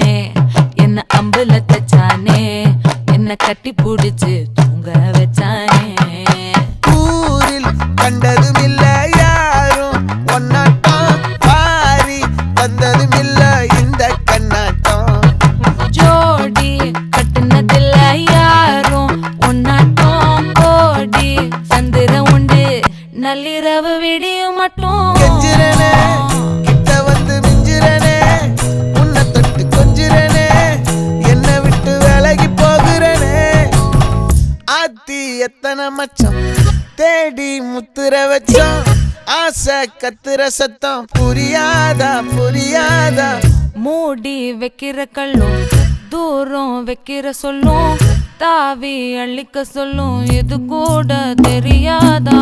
வச்சானே என்ன அம்புல தச்சானே என்ன கட்டி புடிச்சு தூங்க வச்சானே ஊரில் கண்டதும் இல்ல யாரும் ஒன்னாட்டம் பாரி வந்ததும் இல்ல இந்த கண்ணாட்டம் ஜோடி கட்டுனதில்ல யாரும் ஒன்னாட்டம் கோடி சந்திர உண்டு நள்ளிரவு விடியும் மட்டும் கெஞ்சிரனே கிட்ட வந்து மிஞ்சிரனே உன்னை தொட்டு கொஞ்சிரனே என்னை விட்டு விலகி போகிறனே ஆத்தி எத்தனை மச்சம் தேடி முத்துற வச்சோம் ஆசை கத்துற சத்தம் புரியாதா புரியாதா மூடி வைக்கிற கல்லும் தூரம் வைக்கிற சொல்லும் தாவி அள்ளிக்க சொல்லும் இது கூட தெரியாதா